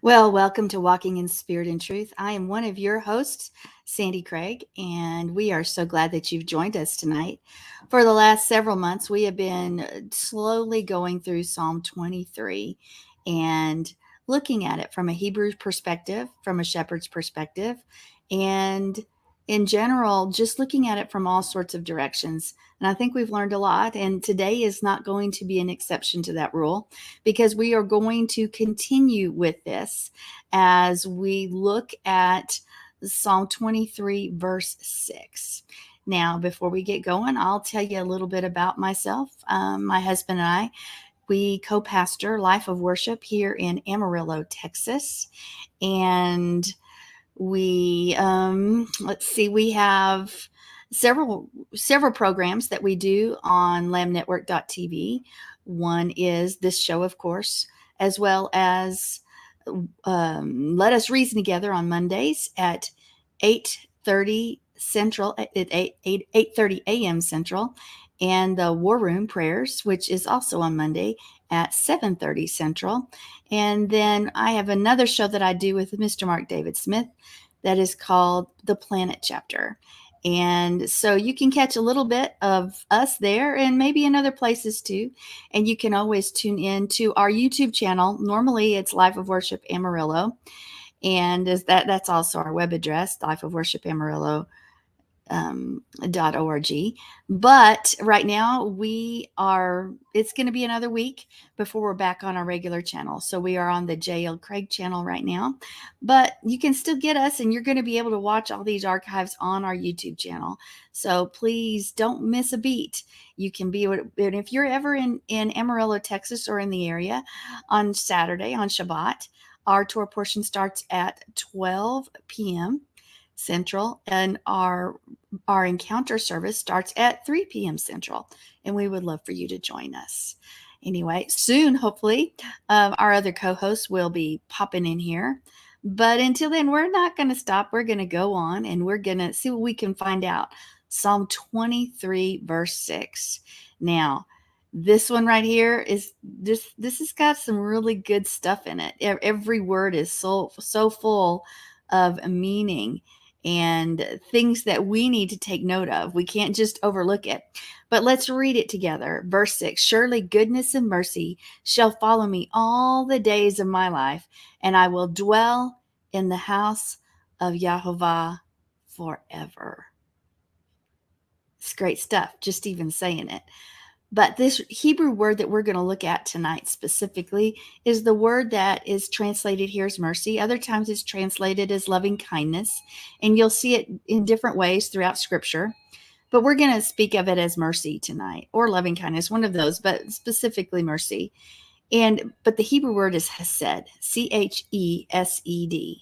Well, welcome to Walking in Spirit and Truth. I am one of your hosts, Sandy Craig, and we are so glad that you've joined us tonight. For the last several months, we have been slowly going through Psalm 23 and looking at it from a Hebrew perspective, from a shepherd's perspective, and in general, just looking at it from all sorts of directions. And I think we've learned a lot, and today is not going to be an exception to that rule because we are going to continue with this as we look at Psalm 23, verse 6. Now, before we get going, I'll tell you a little bit about myself. My husband and I, we co pastor Life of Worship here in Amarillo, Texas. And we have several programs that we do on lambnetwork.tv. One is this show, of course, as well as Let Us Reason Together on Mondays at 8:30 Central, at 8:30 a.m. Central, and the War Room Prayers, which is also on Monday at 7:30 Central. And then I have another show that I do with Mr. Mark David Smith that is called The Planet Chapter. And so you can catch a little bit of us there and maybe in other places too. And you can always tune in to our YouTube channel. Normally it's Life of Worship Amarillo. And that's also our web address, Life of Worship Amarillo .org. But right now it's going to be another week before we're back on our regular channel. So we are on the JL Craig channel right now, but you can still get us and you're going to be able to watch all these archives on our YouTube channel. So please don't miss a beat. You can be, and if you're ever in Amarillo, Texas, or in the area on Saturday, on Shabbat, our tour portion starts at 12 p.m. Central, and our encounter service starts at 3 p.m. Central, and we would love for you to join us. Anyway, soon, hopefully, our other co-hosts will be popping in here. But until then, we're not going to stop. We're going to go on, and we're going to see what we can find out. Psalm 23, verse 6. Now, this one right here is this has got some really good stuff in it. Every word is so full of meaning and things that we need to take note of. We can't just overlook it. But let's read it together. Verse 6, surely goodness and mercy shall follow me all the days of my life, and I will dwell in the house of Yahovah forever. It's great stuff, just even saying it. But this Hebrew word that we're going to look at tonight specifically is the word that is translated here as mercy. Other times it's translated as loving kindness, and you'll see it in different ways throughout Scripture. But we're going to speak of it as mercy tonight, or loving kindness, one of those, but specifically mercy. But the Hebrew word is hesed, Chesed.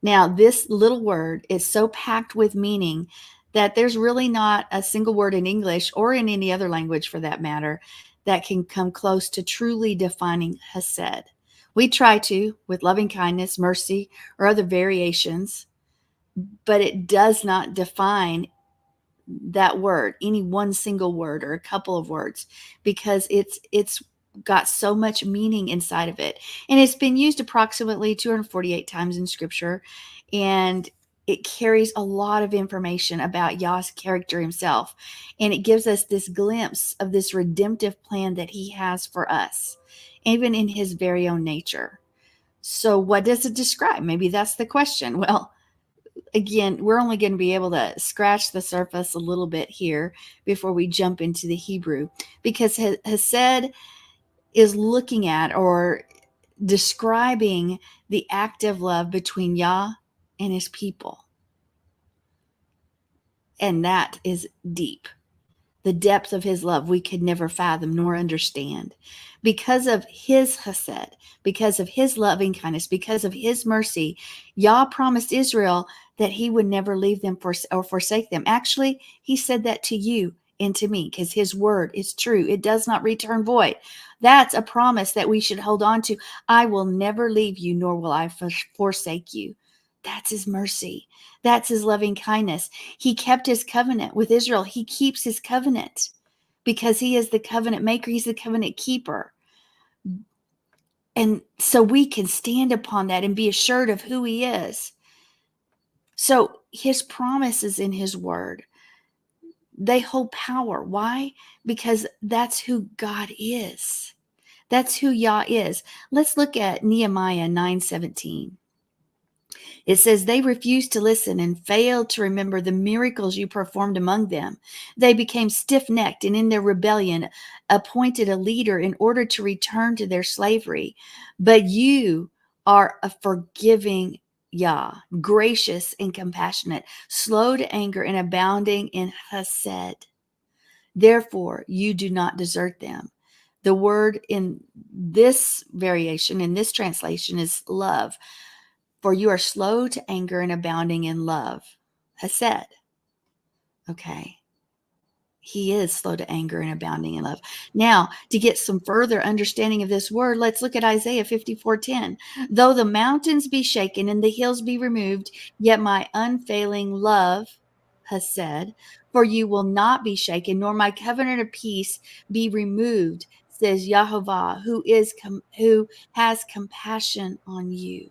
Now, this little word is so packed with meaning that there's really not a single word in English or in any other language for that matter that can come close to truly defining hesed. We try to with loving kindness, mercy, or other variations, but it does not define that word, any one single word or a couple of words, because it's got so much meaning inside of it. And it's been used approximately 248 times in Scripture, and it carries a lot of information about Yah's character himself. And it gives us this glimpse of this redemptive plan that he has for us, even in his very own nature. So what does it describe? Maybe that's the question. Well, again, we're only going to be able to scratch the surface a little bit here before we jump into the Hebrew, because Hesed is looking at or describing the active love between Yah and his people. And that is deep. The depth of his love we could never fathom nor understand. Because of his hesed, because of his loving kindness, because of his mercy, Yah promised Israel that he would never leave them or forsake them. Actually, he said that to you and to me, because his word is true. It does not return void. That's a promise that we should hold on to. I will never leave you, nor will I forsake you. That's his mercy. That's his loving kindness. He kept his covenant with Israel. He keeps his covenant because he is the covenant maker. He's the covenant keeper. And so we can stand upon that and be assured of who he is. So his promises in his word, they hold power. Why? Because that's who God is. That's who Yah is. Let's look at Nehemiah 9:17. It says, they refused to listen and failed to remember the miracles you performed among them. They became stiff necked and in their rebellion appointed a leader in order to return to their slavery. But you are a forgiving Yah, gracious and compassionate, slow to anger and abounding in hesed. Therefore, you do not desert them. The word in this variation, in this translation, is love. For you are slow to anger and abounding in love. Hesed. Okay. He is slow to anger and abounding in love. Now, to get some further understanding of this word, let's look at Isaiah 54:10. Though the mountains be shaken and the hills be removed, yet my unfailing love, Hesed, for you will not be shaken, nor my covenant of peace be removed, says Yahovah, who has compassion on you.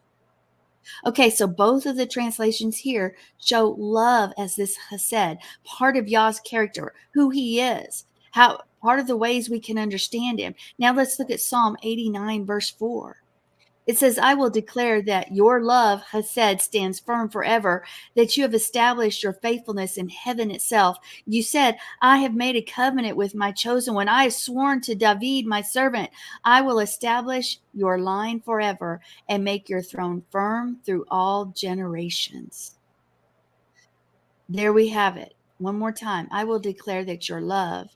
Okay, so both of the translations here show love as this hesed, part of Yah's character, who he is, how part of the ways we can understand him. Now let's look at Psalm 89, verse 4. It says, I will declare that your love, Hesed, stands firm forever, that you have established your faithfulness in heaven itself. You said, I have made a covenant with my chosen one. I have sworn to David, my servant, I will establish your line forever and make your throne firm through all generations. There we have it. One more time. I will declare that your love,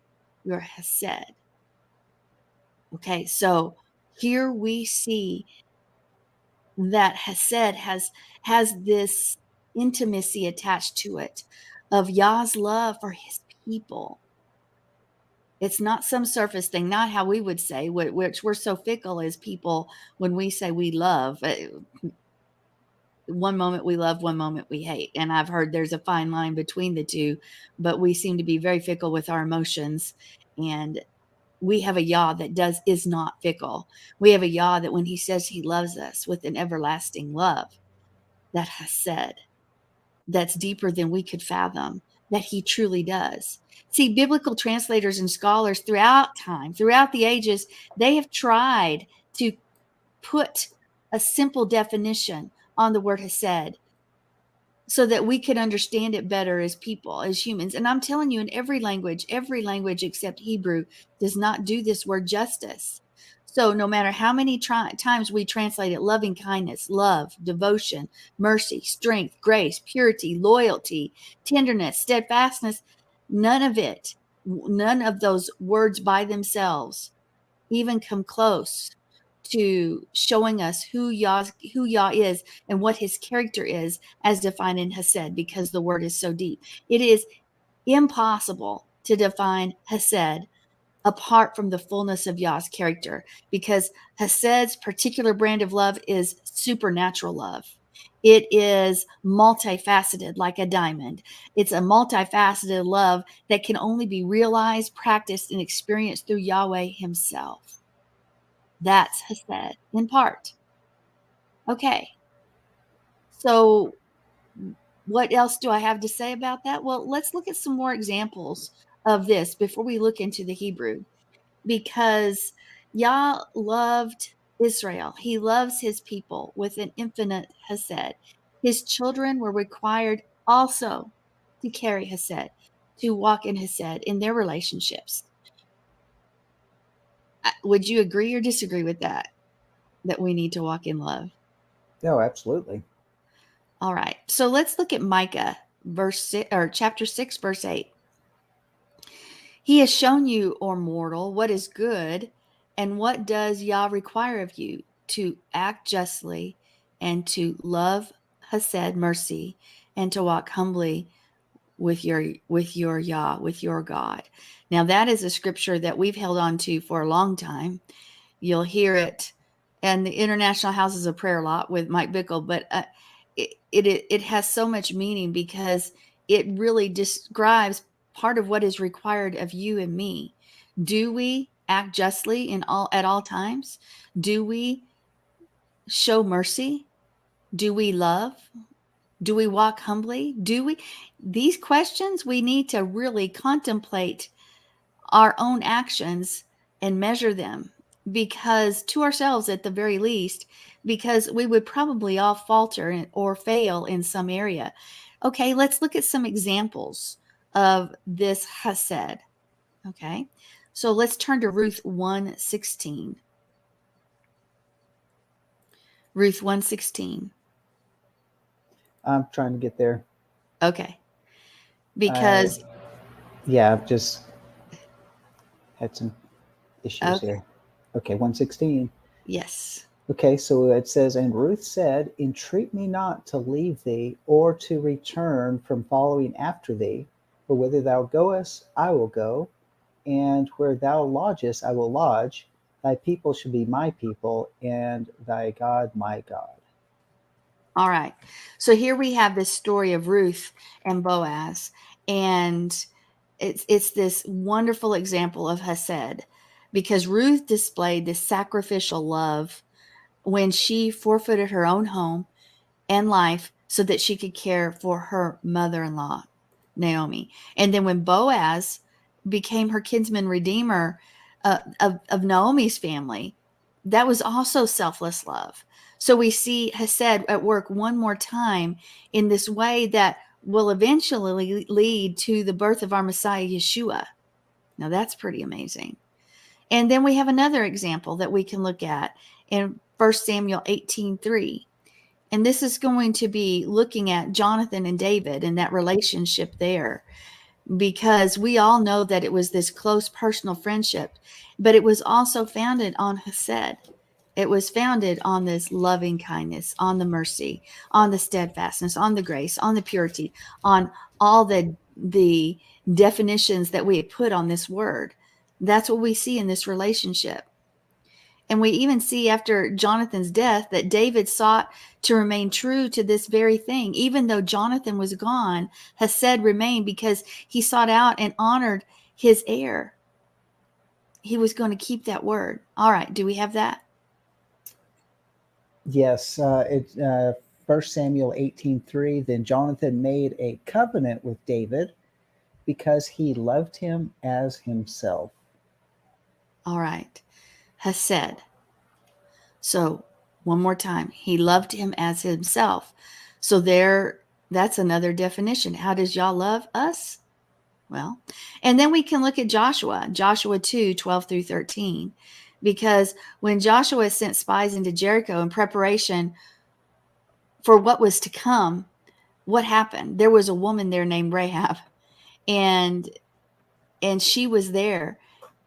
your Hesed. Okay, so here we see that Hesed has this intimacy attached to it of Yah's love for his people. It's not some surface thing, not how we would say, which we're so fickle as people when we say we love. One moment we love, one moment we hate. And I've heard there's a fine line between the two, but we seem to be very fickle with our emotions. And we have a Yah that is not fickle. We have a Yah that when he says he loves us with an everlasting love, that Hesed, that's deeper than we could fathom, that he truly does. See, biblical translators and scholars throughout time, throughout the ages, they have tried to put a simple definition on the word Hesed so that we could understand it better as people, as humans. And I'm telling you, in every language except Hebrew does not do this word justice. So no matter how many times we translate it, loving kindness, love, devotion, mercy, strength, grace, purity, loyalty, tenderness, steadfastness, none of those words by themselves even come close to showing us who Yah is and what his character is as defined in Hesed, because the word is so deep. It is impossible to define Hesed apart from the fullness of Yah's character, because Hesed's particular brand of love is supernatural love. It is multifaceted like a diamond. It's a multifaceted love that can only be realized, practiced, and experienced through Yahweh himself. That's Hesed in part. Okay, so what else do I have to say about that? Well, let's look at some more examples of this before we look into the Hebrew, because Yah loved Israel. He loves his people with an infinite Hesed. His children were required also to carry Hesed, to walk in Hesed in their relationships. Would you agree or disagree with that we need to walk in love? No, absolutely. All right. So let's look at Micah chapter 6, verse 8. He has shown you, O mortal, what is good, and what does Yah require of you? To act justly, and to love Hesed, mercy, and to walk humbly with your Yah, with your God. Now that is a scripture that we've held on to for a long time. You'll hear it in the International Houses of Prayer a lot with Mike Bickle, but it has so much meaning because it really describes part of what is required of you and me. Do we act justly at all times? Do we show mercy? Do we love? Do we walk humbly? Do we? These questions we need to really contemplate our own actions and measure them, because to ourselves at the very least, because we would probably all falter or fail in some area. Okay, let's look at some examples of this hesed. Okay, so let's turn to Ruth 1:16. Ruth 1:16. I'm trying to get there. Okay, I because Yeah, I've just had some issues okay, here. Okay, 116. yes. Okay, so it says, and Ruth said, entreat me not to leave thee, or to return from following after thee. For whither thou goest, I will go, and where thou lodgest, I will lodge. Thy people shall be my people, and thy God my God. All right. So here we have this story of Ruth and Boaz, and it's this wonderful example of Hesed, because Ruth displayed this sacrificial love when she forfeited her own home and life so that she could care for her mother-in-law, Naomi. And then when Boaz became her kinsman redeemer, of Naomi's family, that was also selfless love. So we see Hesed at work one more time in this way that will eventually lead to the birth of our Messiah, Yeshua. Now that's pretty amazing. And then we have another example that we can look at in 1 Samuel 18:3. And this is going to be looking at Jonathan and David and that relationship there, because we all know that it was this close personal friendship, but it was also founded on Hesed. It was founded on this loving kindness, on the mercy, on the steadfastness, on the grace, on the purity, on all the definitions that we had put on this word. That's what we see in this relationship. And we even see after Jonathan's death that David sought to remain true to this very thing. Even though Jonathan was gone, Hesed remained because he sought out and honored his heir. He was going to keep that word. All right, do we have that? Yes, it 1 Samuel 18:3. Then Jonathan made a covenant with David because he loved him as himself. All right, Hesed. So, one more time, he loved him as himself. So, that's another definition. How does Yah love us? Well, and then we can look at Joshua 2:12 through 13, because when Joshua sent spies into Jericho in preparation for what was to come, what happened? There was a woman there named Rahab, and she was there,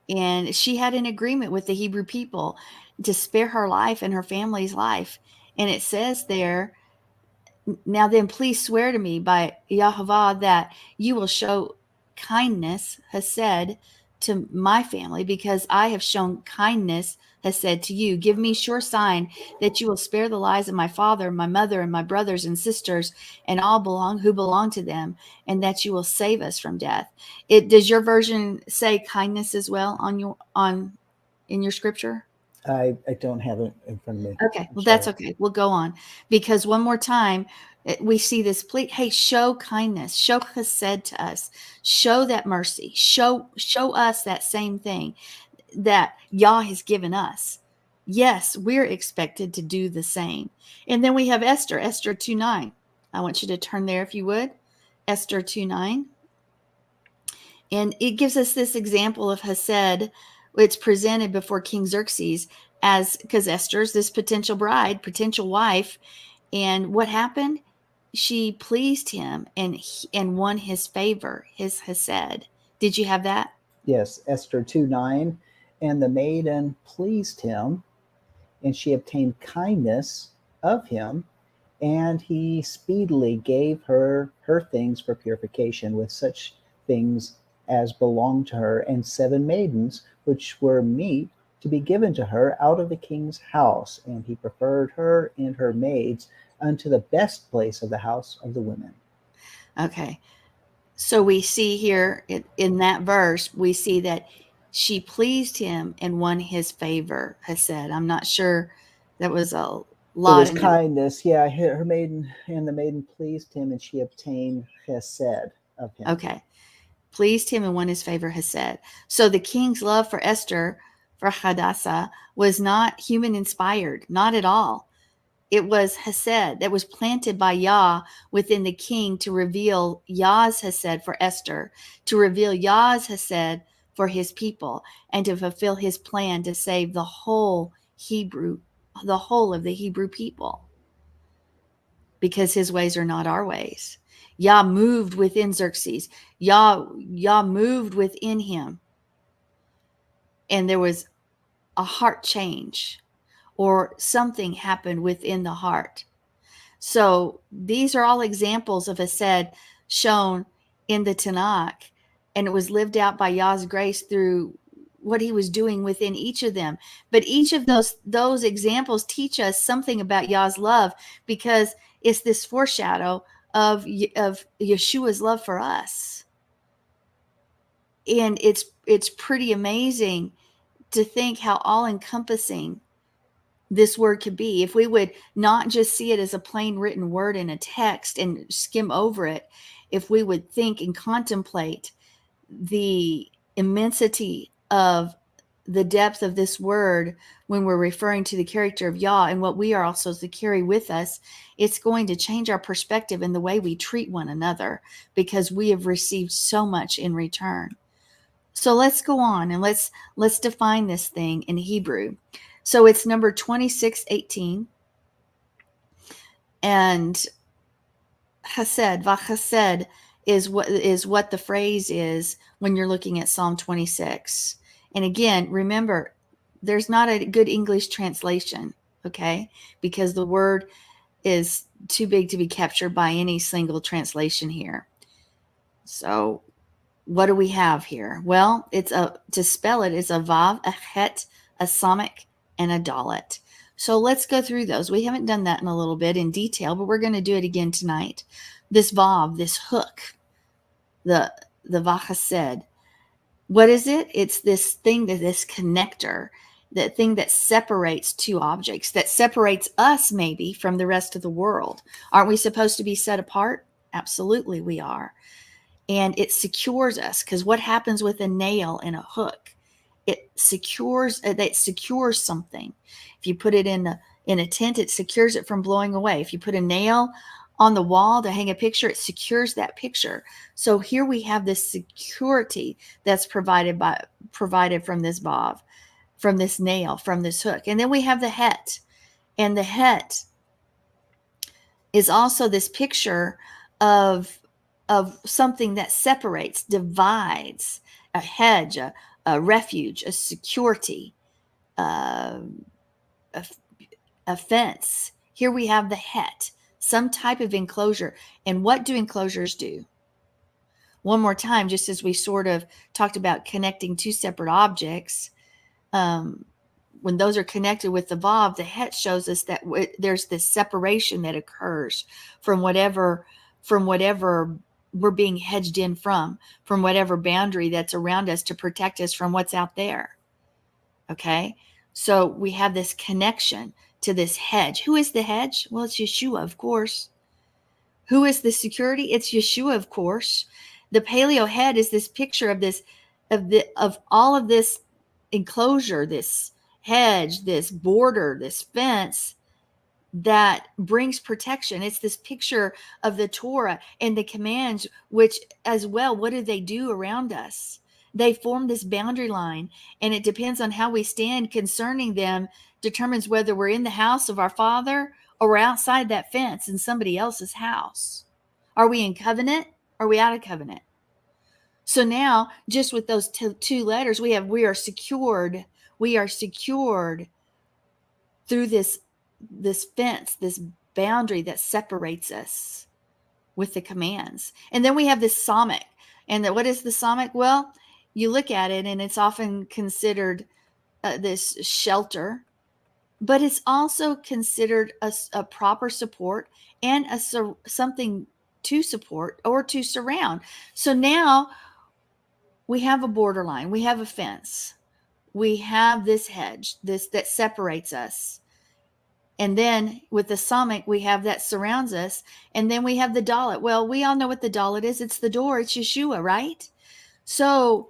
and she had an agreement with the Hebrew people to spare her life and her family's life. And it says there, now then, please swear to me by Yahavah that you will show kindness, Hesed, to my family, because I have shown kindness, Hesed, to you. Give me sure sign that you will spare the lives of my father, my mother, and my brothers and sisters, and all who belong to them, and that you will save us from death. It does your version say kindness as well on in your scripture? I don't have it in front of me. Okay, I'm well, that's sorry. okay. We'll go on, because one more time we see this plea. Hey, show kindness, show chesed to us, show that mercy, show us that same thing that Yah has given us. Yes, we're expected to do the same. And then we have Esther 2:9. I want you to turn there if you would. Esther 2:9. And it gives us this example of Hesed. It's presented before King Xerxes as, because Esther's this potential bride, potential wife. And what happened? She pleased him and won his favor, his Hesed. Did you have that? Yes, Esther 2:9. And the maiden pleased him, and she obtained kindness of him, and he speedily gave her things for purification, with such things as belonged to her, and 7 maidens, which were meet to be given to her out of the king's house. And he preferred her and her maids unto the best place of the house of the women. Okay. So we see here in that verse, we see that she pleased him and won his favor, Hesed. I'm not sure that was a It was Lauded. kindness. Yeah, her maiden, and the maiden pleased him, and she obtained chesed of him. Okay. Pleased him and won his favor, has said. So the king's love for Esther, for Hadassah, was not human inspired, not at all. It was Hesed that was planted by Yah within the king to reveal Yah's Hesed for Esther, to reveal Yah's Hesed for his people, and to fulfill his plan to save the whole of the Hebrew people, because his ways are not our ways. Yah moved within Xerxes. Yah moved within him, and there was a heart change, or something happened within the heart. So these are all examples of Hesed shown in the Tanakh, and it was lived out by Yah's grace through what he was doing within each of them. But each of those examples teach us something about Yah's love, because it's this foreshadow of Yeshua's love for us. And it's pretty amazing to think how all encompassing this word could be. If we would not just see it as a plain written word in a text and skim over it, if we would think and contemplate the immensity of the depth of this word when we're referring to the character of Yah and what we are also to carry with us, it's going to change our perspective in the way we treat one another, because we have received so much in return. So let's go on and let's define this thing in Hebrew. So it's number 2618, and chesed, vachesed, is what the phrase is when you're looking at Psalm 26. And again, remember, there's not a good English translation, okay? Because the word is too big to be captured by any single translation here. So what do we have here? Well, to spell it, it's a vav, a het, a samach, and a dalet. So let's go through those. We haven't done that in a little bit in detail, but we're going to do it again tonight. This vav, this hook, the vachased. What is it? It's this thing, this connector, that thing that separates two objects, that separates us maybe from the rest of the world. Aren't we supposed to be set apart? Absolutely, we are. And it secures us, because what happens with a nail and a hook? It secures something. If you put it in a tent, it secures it from blowing away. If you put a nail on the wall to hang a picture, it secures that picture. So here we have this security that's provided from this vav, from this nail, from this hook. And then we have the het. And the het is also this picture of something that separates, divides, a hedge, a refuge, a security, a, a fence. Here we have the het, some type of enclosure. And what do enclosures do? One more time, just as we sort of talked about connecting two separate objects, when those are connected with the vav, the het shows us that there's this separation that occurs from whatever we're being hedged in from whatever boundary that's around us to protect us from what's out there. Okay? So we have this connection to this hedge. Who is the hedge? Well, it's Yeshua, of course. Who is the security? It's Yeshua, of course. The paleo head is this picture of all of this enclosure, this hedge, this border, this fence that brings protection. It's this picture of the Torah and the commands, which as well, what do they do around us? They form this boundary line, and it depends on how we stand concerning them, determines whether we're in the house of our Father or outside that fence in somebody else's house. Are we in covenant? Or are we out of covenant? So now, just with those two letters, we are secured. We are secured through this fence, this boundary that separates us with the commands. And then we have this samach. And what is the samach? Well, you look at it, and it's often considered this shelter, but it's also considered a proper support and something to support or to surround. So now we have a borderline, we have a fence, we have this hedge, this that separates us. And then with the samach, we have that surrounds us. And then we have the dalet. Well, we all know what the dalet is. It's the door. It's Yeshua, right? So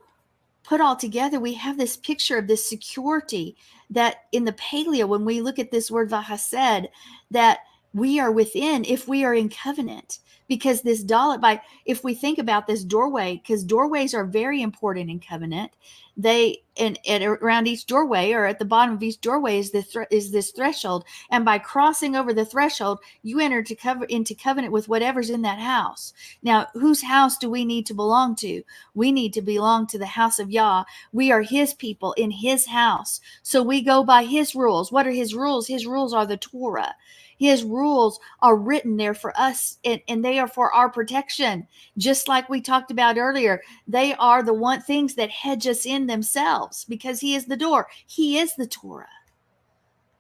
put all together, we have this picture of this security that in the paleo, when we look at this word vahased, that we are within if we are in covenant. Because this dalit, by if we think about this doorway, because doorways are very important in covenant, they and around each doorway or at the bottom of each doorway is is this threshold, and by crossing over the threshold, you enter into covenant with whatever's in that house. Now, whose house do we need to belong to? We need to belong to the house of Yah. We are his people in his house. So we go by his rules. What are his rules? His rules are the Torah. His rules are written there for us, and they are for our protection. Just like we talked about earlier, they are the one things that hedge us in themselves because he is the door. He is the Torah.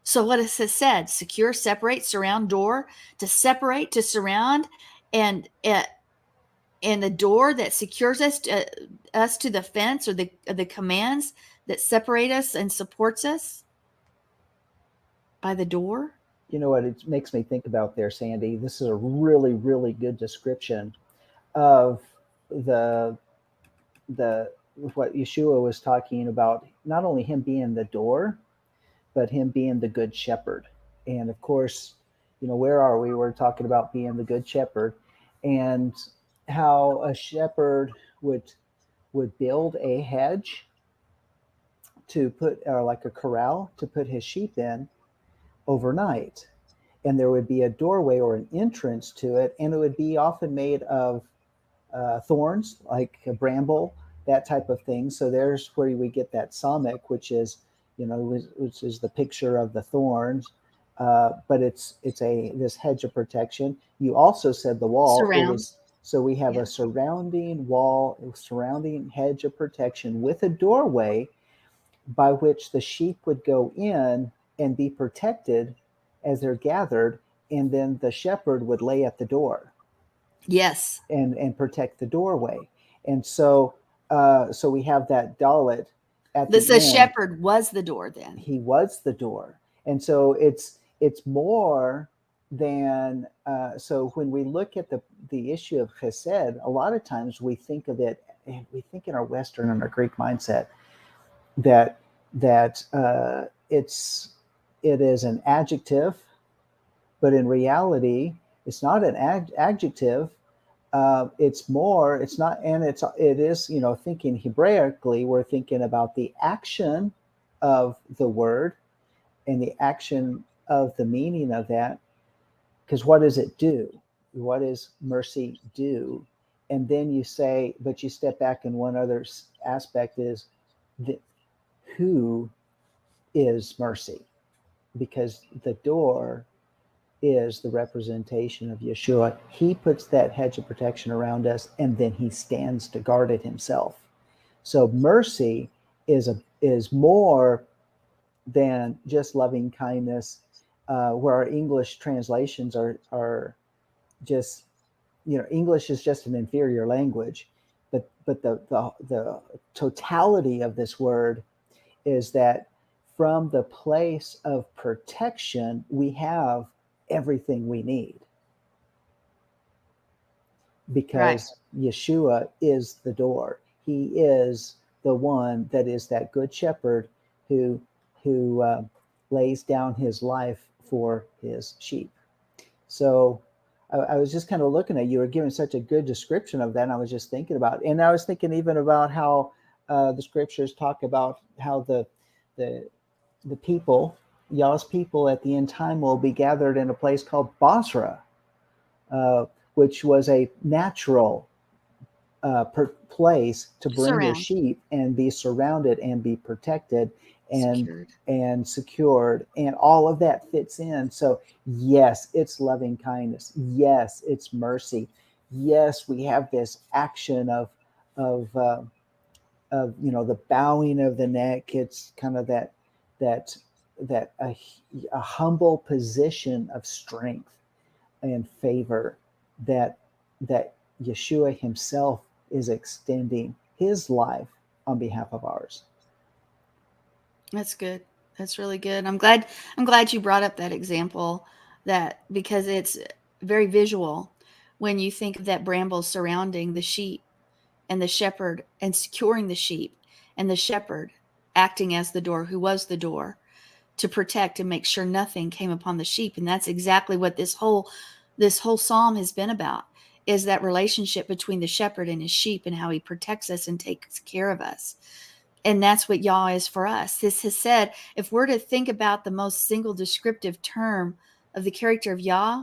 So what it has said, secure, separate, surround, door, to separate, to surround, and and the door that secures us to the fence or the commands that separate us and supports us by the door. You know what it makes me think about there, Sandy? This is a really, really good description of the the what Yeshua was talking about, not only him being the door, but him being the good shepherd. And of course, where are we? We're talking about being the good shepherd and how a shepherd would build a hedge to put, or like a corral to put his sheep in overnight. And there would be a doorway or an entrance to it, and it would be often made of thorns, like a bramble, that type of thing. So there's where we get that samach, which is the picture of the thorns. But it's a this hedge of protection. You also said the wall. It was Surrounds. so we have Yeah. a surrounding wall, a surrounding hedge of protection with a doorway by which the sheep would go in and be protected as they're gathered, and then the shepherd would lay at the door Yes. and protect the doorway. And so we have that dalit at The the end. shepherd was the door then. He was the door, and so it's more than so when we look at the issue of chesed, a lot of times we think of it, and we think in our Western and our Greek mindset that it is an adjective, but in reality, it's not an adjective. It's more. It's not, and it is. Thinking Hebraically, we're thinking about the action of the word and the action of the meaning of that. Because what does it do? What does mercy do? And then you say, but you step back, and one other aspect is the, who is mercy, because the door is the representation of Yeshua. He puts that hedge of protection around us, and then he stands to guard it himself. So mercy is more than just loving kindness, where our English translations are just, English is just an inferior language, but the totality of this word is that from the place of protection, we have everything we need Right. because Yeshua is the door. He is the one that is that good shepherd who lays down his life for his sheep. So I was just kind of looking at you were giving such a good description of that. And I was just thinking about, and I was thinking even about how the scriptures talk about how the people, Yah's people at the end time will be gathered in a place called Basra, uh, which was a natural place to bring their Surround. sheep and be surrounded and be protected and Secured. secured, and all of that fits in. So yes, it's loving kindness. Yes, it's mercy. Yes, we have this action of the bowing of the neck. It's kind of that that a humble position of strength and favor that Yeshua himself is extending his life on behalf of ours. That's good. That's really good. I'm glad you brought up that example, that because it's very visual when you think of that bramble surrounding the sheep and the shepherd and securing the sheep, and the shepherd acting as the door, who was the door, to protect and make sure nothing came upon the sheep. And that's exactly what this whole psalm has been about, is that relationship between the shepherd and his sheep, and how he protects us and takes care of us. And that's what Yah is for us. This has said, if we're to think about the most single descriptive term of the character of Yah,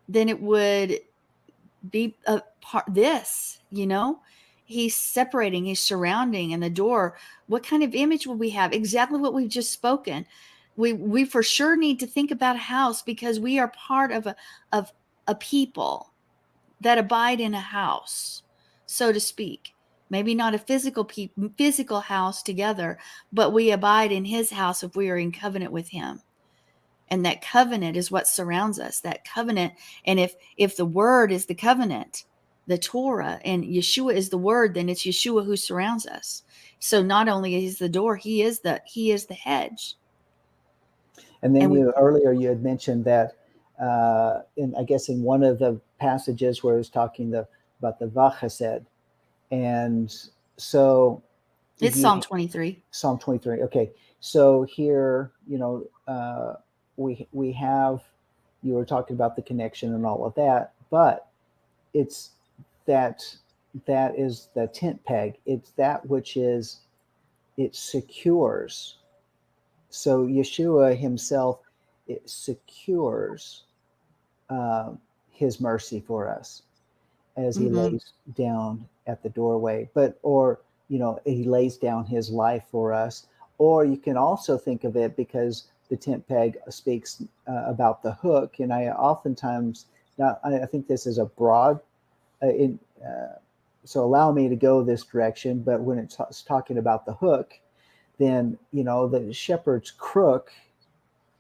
then it would be a part this, he's separating, he's surrounding, and the door. What kind of image will we have? Exactly what we've just spoken. We for sure need to think about a house, because we are part of a people that abide in a house, so to speak. Maybe not a physical house together, but we abide in his house if we are in covenant with him. And that covenant is what surrounds us, that covenant. And if the word is the covenant, the Torah, and Yeshua is the word, then it's Yeshua who surrounds us. So not only is the door, he is the hedge. And then And we you earlier you had mentioned that in I guess in one of the passages where it's talking about the Vachased, and so it's you Psalm 23. Psalm 23. Okay, so here we have, you were talking about the connection and all of that, but it's that that is the tent peg. It's that which is, it secures. So Yeshua himself, it secures uh, his mercy for us as he Mm-hmm. lays down at the doorway, but or he lays down his life for us. Or you can also think of it, because the tent peg speaks about the hook, and I oftentimes, now I think this is a broad in so allow me to go this direction, but when it's talking about the hook, then the shepherd's crook,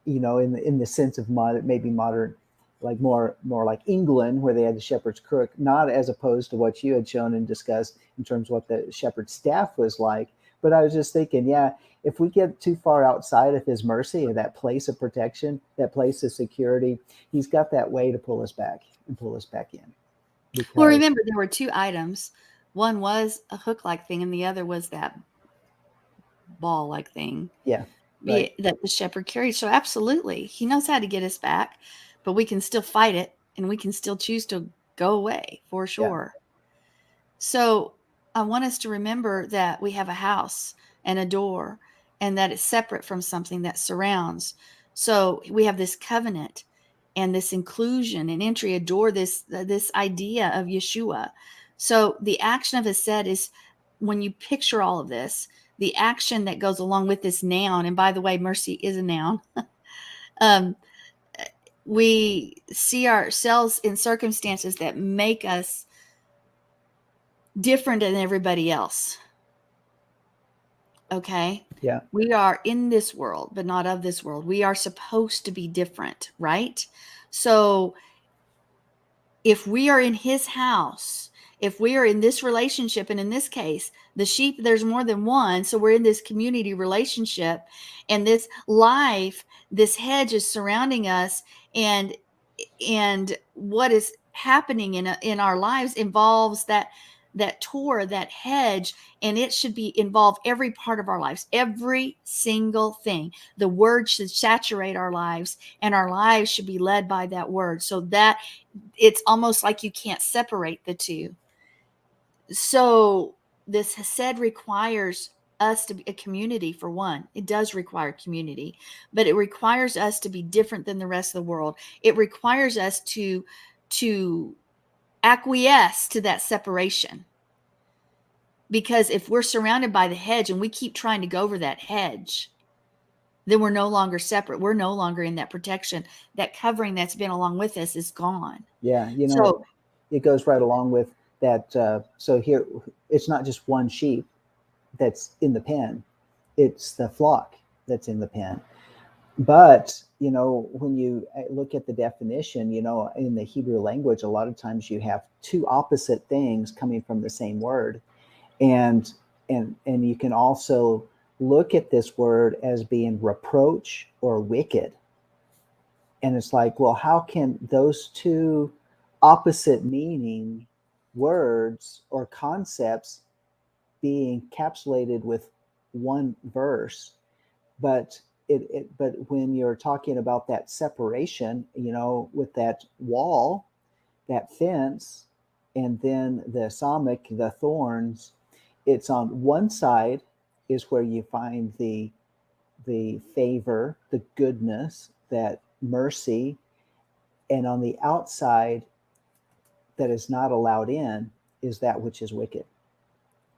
in the sense of maybe modern, like more like England, where they had the shepherd's crook, not as opposed to what you had shown and discussed in terms of what the shepherd's staff was like. But I was just thinking, yeah, if we get too far outside of his mercy, or that place of protection, that place of security, he's got that way to pull us back and pull us back in. Well, Because remember, there were two items. One was a hook-like thing, and the other was that ball-like thing, yeah, right, that the shepherd carried. So absolutely, he knows how to get us back, but we can still fight it, and we can still choose to go away, for yeah, sure. So I want us to remember that we have a house and a door, and that it's separate from something that surrounds. So we have this covenant and this inclusion and entry, adore this idea of Yeshua. So the action of Hesed is, when you picture all of this, the action that goes along with this noun. And by the way, mercy is a noun. um, we see ourselves in circumstances that make us different than everybody else. Okay. yeah, We are in this world, but not of this world. We are supposed to be different, right? So if we are in his house, if we are in this relationship, and in this case, the sheep, there's more than one. So we're in this community relationship, and this life, this hedge is surrounding us. And what is happening in our lives involves that Torah, that hedge, and it should be involve every part of our lives, every single thing. The word should saturate our lives, and our lives should be led by that word, so that it's almost like you can't separate the two. So this Hesed requires us to be a community. For one, it does require community, but it requires us to be different than the rest of the world. It requires us to acquiesce to that separation, because if we're surrounded by the hedge and we keep trying to go over that hedge, then we're no longer separate. We're no longer in that protection. That covering that's been along with us is gone. yeah. So It goes right along with that. So here, it's not just one sheep that's in the pen, it's the flock that's in the pen. But when you look at the definition, in the Hebrew language, a lot of times you have two opposite things coming from the same word. And you can also look at this word as being reproach or wicked. And it's like, well, how can those two opposite meaning words or concepts be encapsulated with one verse? But but when you're talking about that separation, with that wall, that fence, and then the samach, the thorns, it's on one side is where you find the favor, the goodness, that mercy, and on the outside that is not allowed in is that which is wicked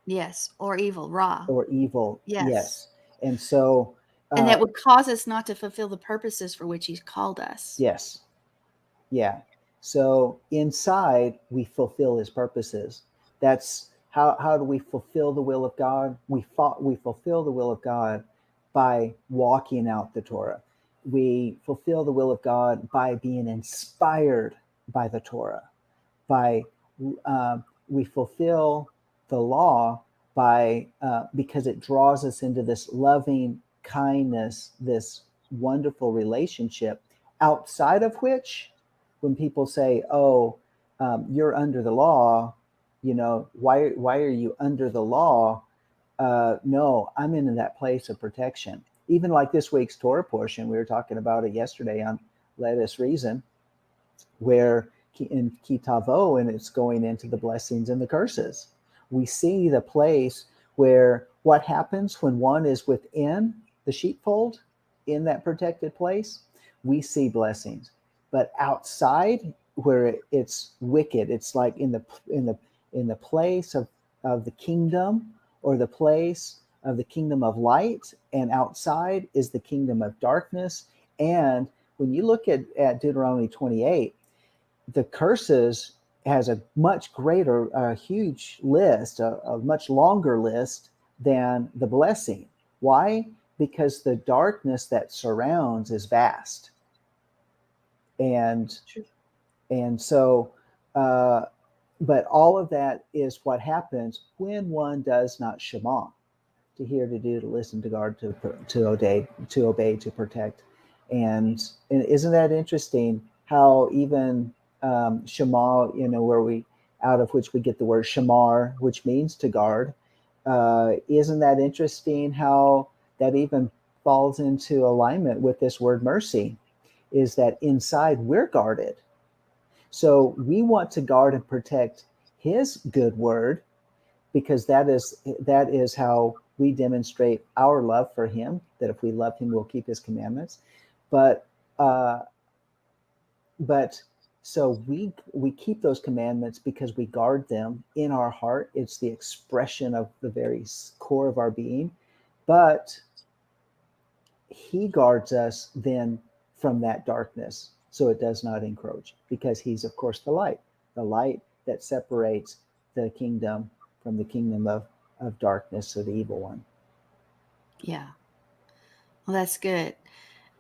Yes, or evil, raw. or evil. Yes. Yes. And so, And uh, that would cause us not to fulfill the purposes for which He's called us. yes, yeah. So inside we fulfill His purposes. That's how do we fulfill the will of God? We fulfill the will of God by walking out the Torah. We fulfill the will of God by being inspired by the Torah, by we fulfill the law by because it draws us into this loving kindness, this wonderful relationship, outside of which, when people say, "Oh, you're under the law," why are you under the law? No, I'm in that place of protection. Even like this week's Torah portion, we were talking about it yesterday on Let Us Reason, where in Kitavo, and it's going into the blessings and the curses. We see the place where what happens when one is within the sheepfold in that protected place, we see blessings. But outside, where it's wicked, it's like in the place of the kingdom, or the place of the kingdom of light, and outside is the kingdom of darkness. And when you look at Deuteronomy 28, the curses has a much greater, a huge list, a much longer list than the blessing. Why? Because the darkness that surrounds is vast, and True. and so, uh, but all of that is what happens when one does not shema, to hear, to do, to listen, to guard, to obey, to protect. And isn't that interesting how even Shema, where we out of which we get the word shamar, which means to guard. Isn't that interesting how that even falls into alignment with this word mercy? Is that inside we're guarded? So we want to guard and protect His good word, because that is how we demonstrate our love for Him. That if we love Him, we'll keep His commandments. But uh, but so we keep those commandments because we guard them in our heart. It's the expression of the very core of our being. But He guards us then from that darkness, so it does not encroach, because He's of course the light that separates the kingdom from the kingdom of darkness, or the evil one. Yeah. Well, that's good.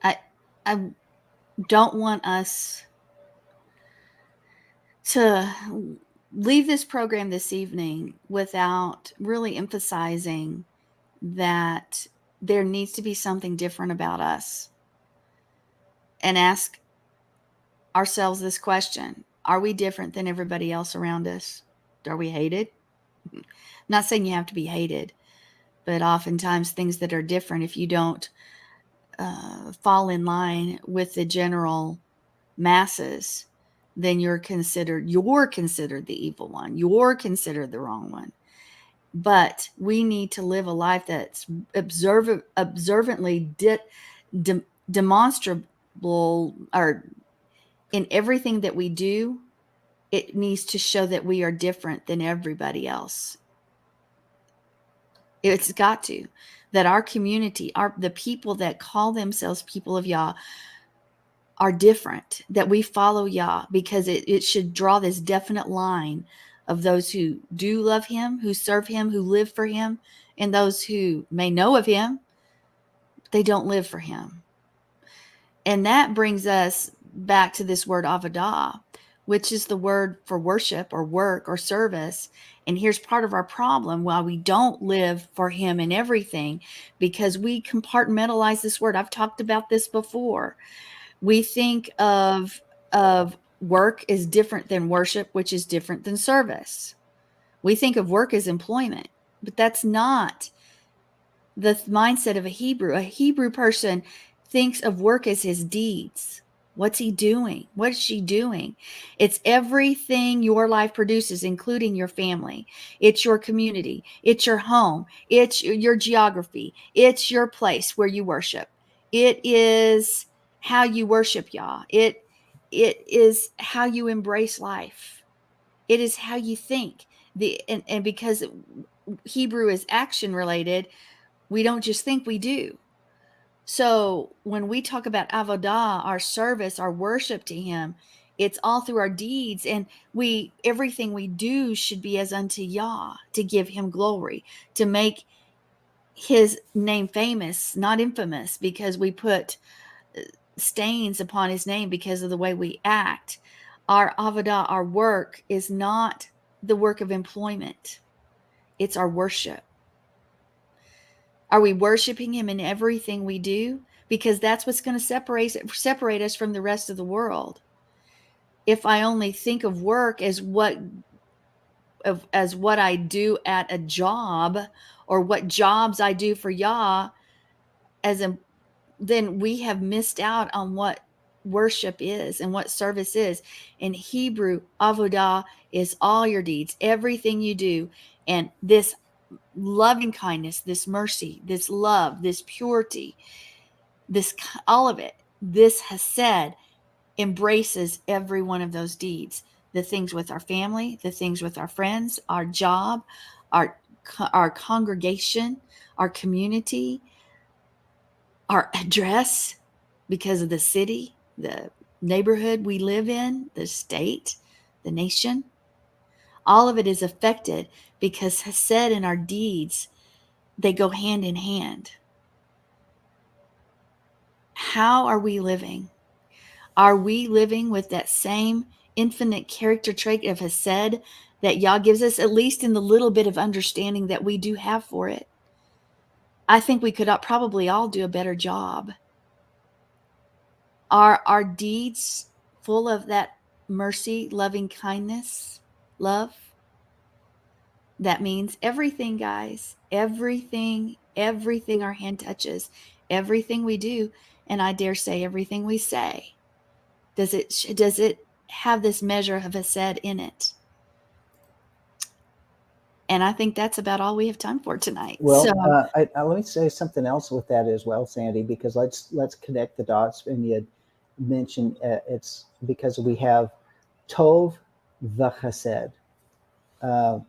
I I don't want us to leave this program this evening without really emphasizing that there needs to be something different about us, and ask ourselves this question: are we different than everybody else around us? Are we hated? I'm not saying you have to be hated, but oftentimes things that are different, if you don't fall in line with the general masses, then you're considered the evil one. You're considered the wrong one. But we need to live a life that's observantly demonstrable, or in everything that we do, it needs to show that we are different than everybody else. It's got to. That our community, the people that call themselves people of Yah, are different, that we follow Yah, because it should draw this definite line of those who do love Him, who serve Him, who live for Him, and those who may know of Him, they don't live for Him. And that brings us back to this word avodah. which is the word for worship or work or service. And here's part of our problem why we don't live for Him in everything, because we compartmentalize this word. I've talked about this before. We think of work is different than worship, which is different than service. We think of work as employment, but that's not the mindset of a Hebrew. A Hebrew person thinks of work as his deeds. What's he doing? What is she doing? It's everything your life produces, including your family. It's your community. It's your home. It's your geography. It's your place where you worship. It is how you worship Yah. It is how you embrace life. It is how you think. And because Hebrew is action related, we don't just think, we do. So when we talk about avodah, our service, our worship to Him, it's all through our deeds, and everything we do should be as unto Yah, to give Him glory, to make His name famous, not infamous, because we put stains upon His name because of the way we act. Our avodah, our work, is not the work of employment. It's our worship. Are we worshiping Him in everything we do? Because that's what's going to separate us from the rest of the world. If I only think of work as what I do at a job, or what jobs I do for Yah, then we have missed out on what worship is and what service is. In Hebrew, avodah is all your deeds, everything you do, and this loving kindness, this mercy, this love, this purity, this, all of it, this hesed embraces every one of those deeds. The things with our family, the things with our friends, our job, our our congregation, our community, our address, because of the city, the neighborhood we live in, the state, the nation. All of it is affected because hesed and our deeds, they go hand in hand. How are we living? Are we living with that same infinite character trait of Hesed that Yah gives us, at least in the little bit of understanding that we do have for it? I think we could probably all do a better job. Are our deeds full of that mercy, loving kindness, love? That means everything, guys. Everything our hand touches, everything we do, and I dare say everything we say. Does it have this measure of Hesed in it? And I think that's about all we have time for tonight. So, Well, let me say something else with that as well, Sandy, because let's connect the dots. And you mentioned it's because we have Tov v'Chesed. Uh,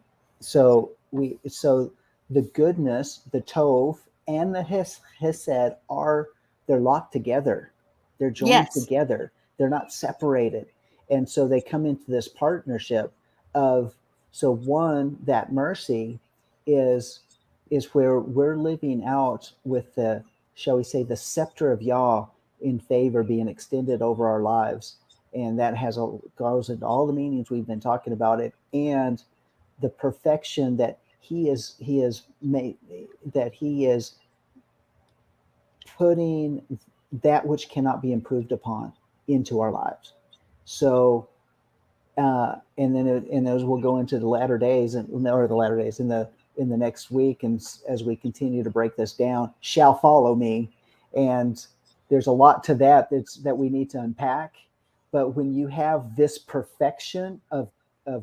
so the goodness, the Tov, and the Hesed are, they're locked together. They're joined yes, together. They're not separated, and so they come into this partnership of, so one, that mercy is where we're living out with the, shall we say, the scepter of Yah in favor being extended over our lives, and that goes into all the meanings we've been talking about it, and the perfection that he is made, that he is putting that which cannot be improved upon into our lives. So and then and as we'll go into the latter days, or the latter days in the next week, and as we continue to break this down, shall follow me, and there's a lot to that we need to unpack. But when you have this perfection of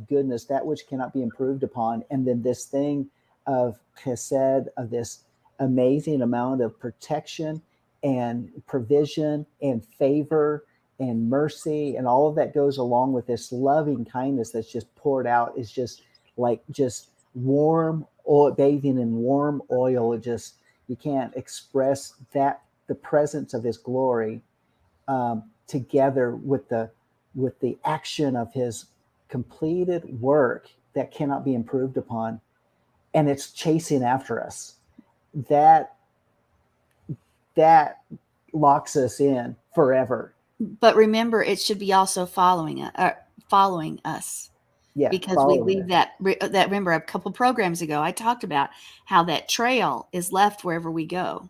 goodness, that which cannot be improved upon, and then this thing of chesed, of this amazing amount of protection and provision and favor and mercy, and all of that goes along with this loving kindness that's just poured out, is just like just warm oil, bathing in warm oil. It just, you can't express that, the presence of His glory, together with the action of His completed work that cannot be improved upon, and it's chasing after us. That that locks us in forever. but remember, it should be also following following us. Yeah, Because we following leave it. that, remember a couple programs ago, I talked about how that trail is left wherever we go.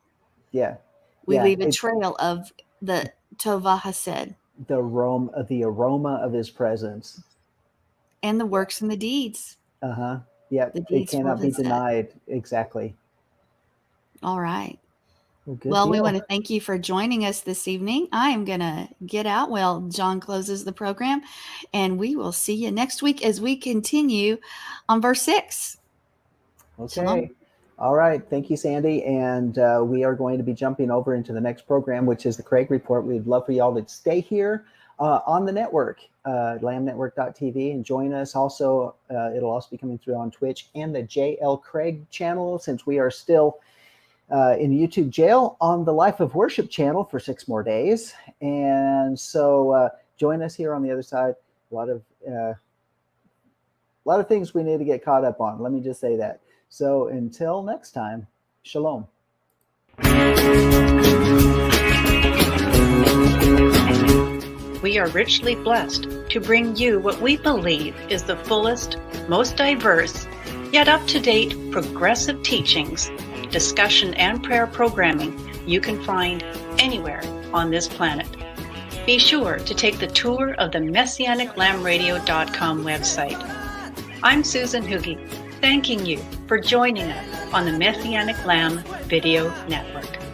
Yeah, We yeah. leave a trail of the Tova Hased The aroma of His presence. and the Yeah. works and the deeds. Uh-huh. Yeah, The it deeds cannot of be Hased. denied. Exactly. All right. Well, good Well, we want deal. to thank you for joining us this evening. I am going to get out while John closes the program, and we will see you next week as we continue on verse 6. Shalom. Okay. All right. Thank you, Sandy. And we are going to be jumping over into the next program, which is the Craig Report. We'd love for y'all to stay here on the network, lamnetwork.tv, and join us. Also, it'll also be coming through on Twitch and the JL Craig channel, since we are still in YouTube jail on the Life of Worship channel for 6 more days. And so join us here on the other side. A lot of things we need to get caught up on. Let me just say that. So until next time, shalom. We are richly blessed to bring you what we believe is the fullest, most diverse, yet up-to-date progressive teachings, discussion, and prayer programming you can find anywhere on this planet. Be sure to take the tour of the MessianicLambRadio.com website. I'm Susan Hoogie, thanking you for joining us on the Messianic Lamb Video Network.